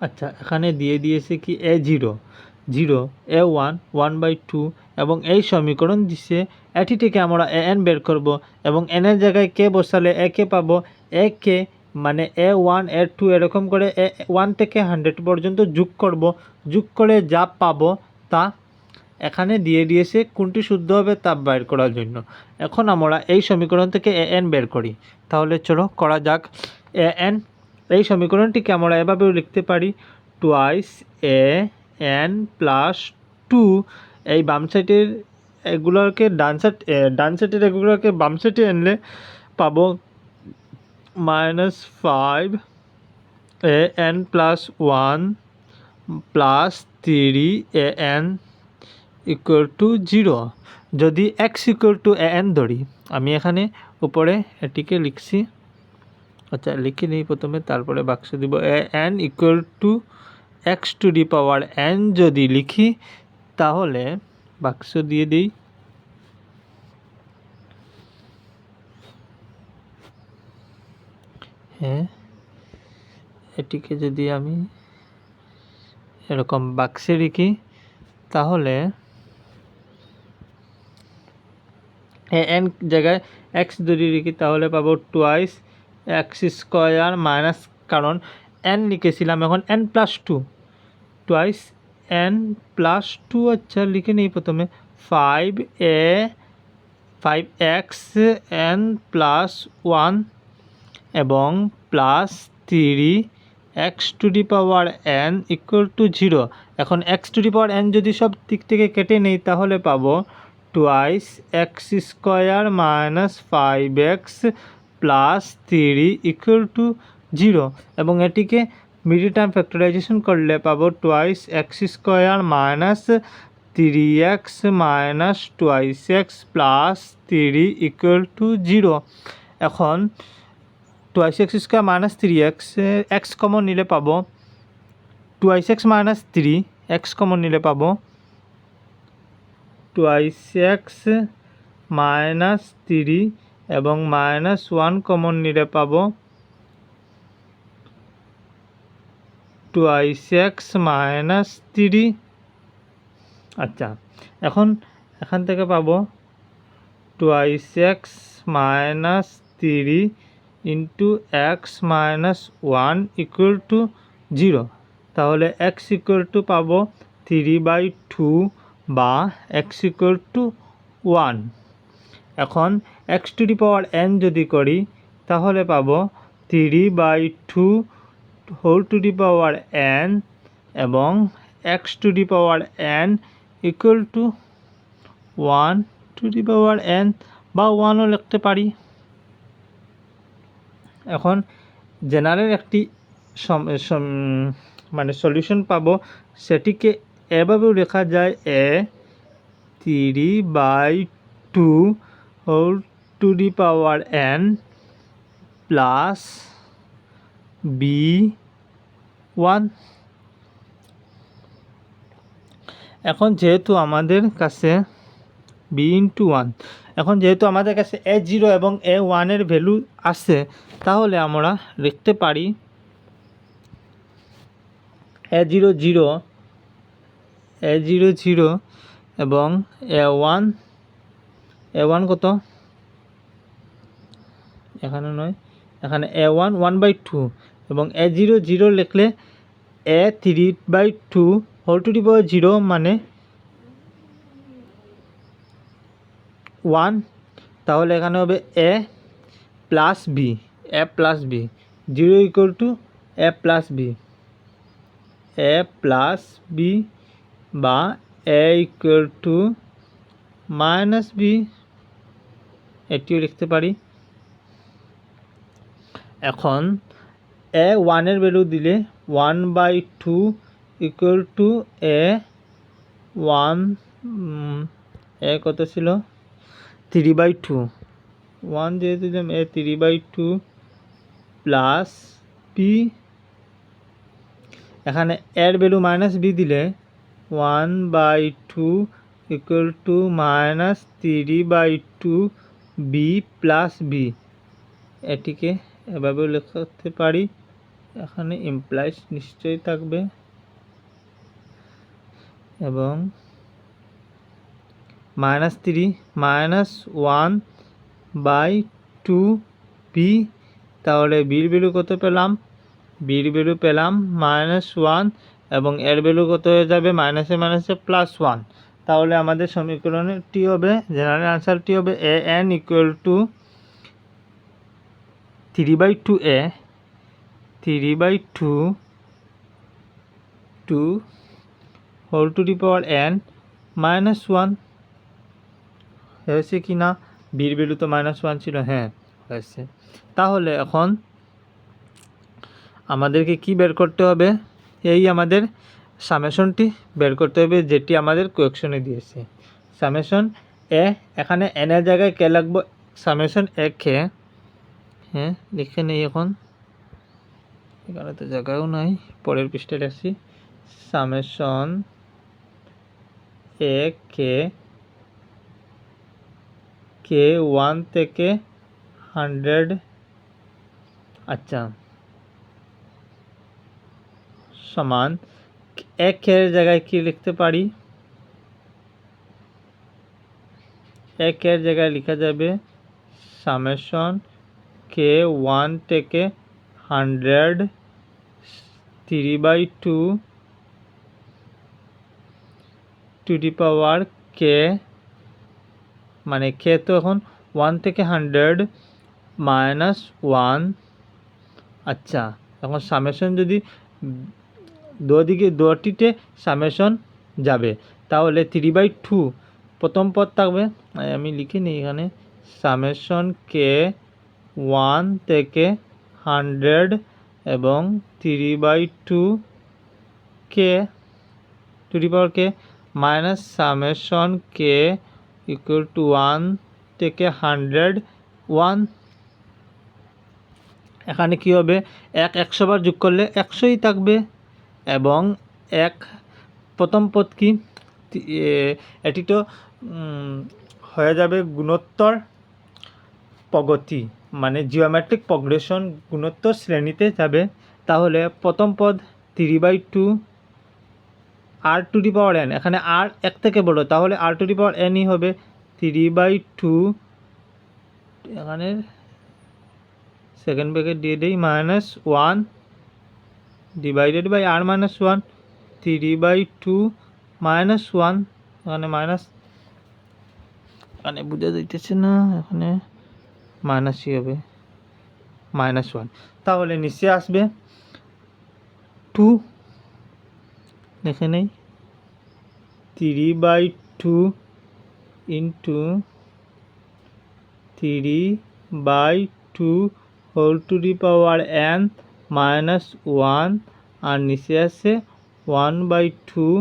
আচ্ছা, এখানে দিয়ে দিয়েছে কি a0 0, a1 1/2 এবং এই সমীকরণ দিছে এটি থেকে আমরা an বের করব এবং n এর জায়গায় কে বসালে a কে পাবো। a কে মানে a1 a2 এরকম করে 1 থেকে 100 পর্যন্ত যোগ করব, যোগ করে যা পাবো তা এখানে দিয়ে দিয়েছে কোনটি শুদ্ধ হবে তা বের করার জন্য। এখন আমরা এই সমীকরণ থেকে an বের করি। তাহলে চলো করা যাক। an এই সমীকরণটিকে আমরা এভাবেও লিখতে পারি, টুয়াইস an প্লাস 2। এই বাম সাইডের এগুলোকে ডান সাইডের এগুলোকে বাম সাইডে আনলে পাবো -5 an plus 1 plus 3 an equal to 0। যদি x ইকুয়াল টু an ধরি, আমি এখানে উপরে এটিকে লিখছি, আচ্ছা লিখে নিই প্রথমে, তারপরে বাক্স দিব। an equal to x to the power n যদি লিখি তাহলে বাক্স দিয়ে দিই। হ্যাঁ, এটিকে যদি আমি এরকম বাক্সে লিখি তাহলে n জায়গায় x যদি লিখি তাহলে পাবো টুয়াইস x স্কোয়ার মাইনাস, কারণ n লিখেছিলাম, এখন n plus 2, twice n plus 2। আচ্ছা লিখে নিই প্রথমে 5x n প্লাস 1 এবং plus 3x to the power n equal two 0। এখন x to the power n যদি সব দিক থেকে কেটে নেই তাহলে পাবো twice x square minus 5x plus 3 equal to 0 এবং এটিকে মিডিল টার্ম ফ্যাক্টরাইজেশন করলে পাবো twice x square minus 3x minus twice x plus 3 equal to 0। এখন twice x square minus 3x, x common নিলে পাবো twice x minus 3, x common নিলে পাবো twice x minus 3 এবং মাইনাস 1 কমন নিলে পাবো টুয়াইস x মাইনাস 3। আচ্ছা, এখন এখান থেকে পাবো twice x minus 3 into x minus 1 equal to 0। তাহলে x ইকুয়াল টু পাবো 3/2 বা x ইকুয়াল টু 1। এখন x to the power n যদি করি তাহলে পাবো 3/2 whole to the power n এবং x to the power n equal to 1 to the power n বা 1ও লিখতে পারি। এখন জেনারেল একটি মানে সলিউশন পাবো, সেটিকে এভাবেও লেখা যায় a3/2 whole to the power n plus b1। এখন যেহেতু আমাদের কাছে b/1, এখন যেহেতু আমাদের কাছে a0 এবং a1 এর ভ্যালু আছে তাহলে আমরা লিখতে পারি a0 0 এবং a1 কত, এখানে নয়, এখানে a1 1/2 এবং a0 0 লিখলে a3/2 হোল টু দি পাওয়ার 0 মানে 1। তাহলে এখানে হবে a plus B, 0 equal to a plus B বা a equal to minus B, এটিও লিখতে পারি। এখন a1 এর ভ্যালু দিলে 1/2 ইকুয়াল টু a1, a কত ছিল 3/2, 1 যেহেতু দিলাম a3/2 প্লাস বি, এখানে এর ভ্যালু মাইনাস বি দিলে 1/2 equal to minus 3/2 B plus B, এটিকে এভাবেও লিখতে পারি এখানে ইমপ্লাইজ নিশ্চয়ই থাকবে এবং -3 -1/2b, তাহলে বির ভ্যালু কত পেলাম? বির ভ্যালু পেলাম -1 এবং এর ভ্যালু কত হয়ে যাবে? মাইনাসে মাইনাসে +1। তাহলে আমাদের সমীকরণটি হবে, জেনারেল আনসারটি হবে an = 3/2a 3/2 whole to the power n -1 হয়েছে কি না? বির ভ্যালু তো -1 ছিল, হ্যাঁ হয়েছে। তাহলে এখন আমাদেরকে কি বের করতে হবে? এই আমাদের সামেশনটি বের করতে হবে, যেটি আমাদের কোয়েকশনে দিয়েছে। সামেশন এ, এখানে n এর জায়গায় কে লাগবো? সামেশন এ কে, হ্যাঁ লিখে নেই, এখন এখানে তো জায়গাও নাই, পরের পৃষ্ঠায় আসি। সামেশন এ কে 1 থেকে 100, আচ্ছা, সমান একের জায়গায় কি লিখতে পারি? একের জায়গায় লেখা যাবে সামেশন কে 1 থেকে 100 3/2 টু দি পাওয়ার কে, মানে কে তো এখন 1 থেকে 100 -1। আচ্ছা, এখন সামেশন যদি দুদিকে দুটিতে সামেশন যাবে, তাহলে 3/2 প্রথম পদ থাকবে, আমি লিখে নিই এখানে, সামেশন কে 1 থেকে 100 এবং 3/2 কে টু দি পাওয়ার কে মাইনাস সামেশন কে ইকুয়াল টু 1 থেকে 100 1। এখানে কি হবে? 100 বার যোগ করলে 100ই থাকবে এবং প্রথম পদ কি? এটি তো হয়ে যাবে গুণোত্তর প্রগতি, মানে জিওমেট্রিক প্রগ্রেশন গুণোত্তর শ্রেণীতে যাবে। তাহলে প্রথম পদ 3/2 r to the power n, এখানে r 1 থেকে বড়, তাহলে r টু দি পাওয়ার nই হবে 3/2, এখানে সেকেন্ড ব্র্যাকেট দিয়ে দিই, -1 ডিভাইডেড বাই r -1, 3/2 -1, এখানে মাইনাস, এখানে বুঝা যাইতেছে না, এখানে মাইনাসই হবে, -1। তাহলে নিচে আসবে 2, লিখে নেই, 3/2 into 3/2 whole to the power n -1, আর নিচে আছে 1/2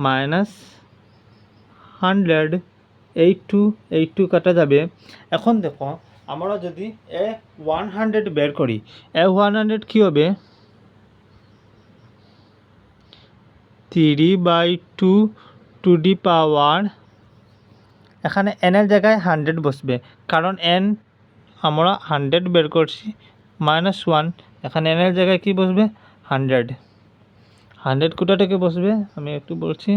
-100, 2 কাটা যাবে। এখন দেখো, আমরা যদি A100 বের করি, A100 কি হবে? 3/2 টু দি পাওয়ার, এখানে n এর জায়গায় 100 বসবে, কারণ n আমরা 100 বের করছি, -1, এখানে n এর জায়গায় কি বসবে? 100 কোথা থেকে বসবে আমি একটু বলছি,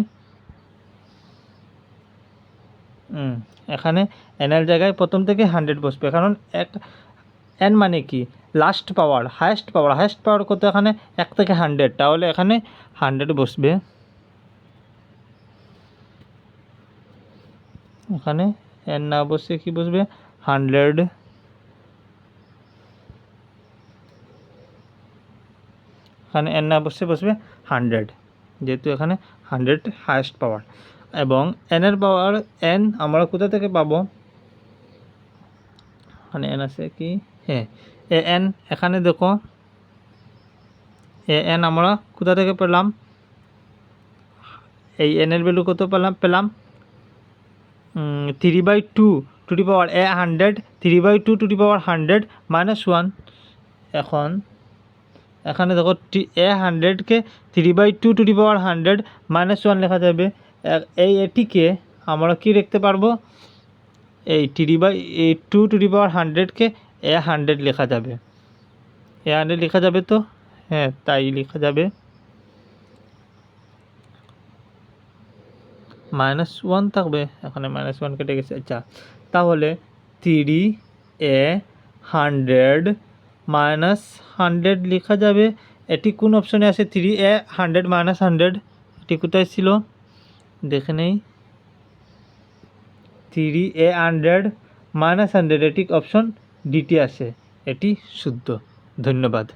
এখানে n এর জায়গায় প্রথম থেকে 100 বসবে, কারণ n মানে কি? লাস্ট পাওয়ার, হায়েস্ট পাওয়ার কত? এখানে 1 থেকে 100, তাহলে এখানে 100 বসবে, এখানে n না বসে কি বসবে? 100, এখানে n না বসবে 100, যেহেতু এখানে 100 হায়েস্ট পাওয়ার। এবং n এর পাওয়ার n আমরা কোথা থেকে পাবো? এখানে n আছে কি? হ্যাঁ, an, এখানে দেখো an আমরা কোথা থেকে পেলাম? এই n এর ভ্যালু কত পেলাম? 3/2 to the power 100, 3/2 to the পাওয়ার 100 -1। এখন এখানে দেখো A100কে 3/2 টু দি পাওয়ার 100 -1 লেখা যাবে। এটিকে আমরা কি লিখতে পারবো? এই 3/2 টু দি পাওয়ার 100কে A100 লেখা যাবে। এ 100 লেখা যাবে তো? হ্যাঁ, তাই লেখা যাবে। -1 থাকবে, এখানে -1 কেটে গেছে। আচ্ছা, তাহলে 3a 100 -100 লেখা যাবে। এটি কোন অপশনে আছে? 3a 100 -100 এটি কোথায় ছিল দেখে নেই। 3a 100 -100 এটি অপশন ডিটি আছে, এটি শুদ্ধ। ধন্যবাদ।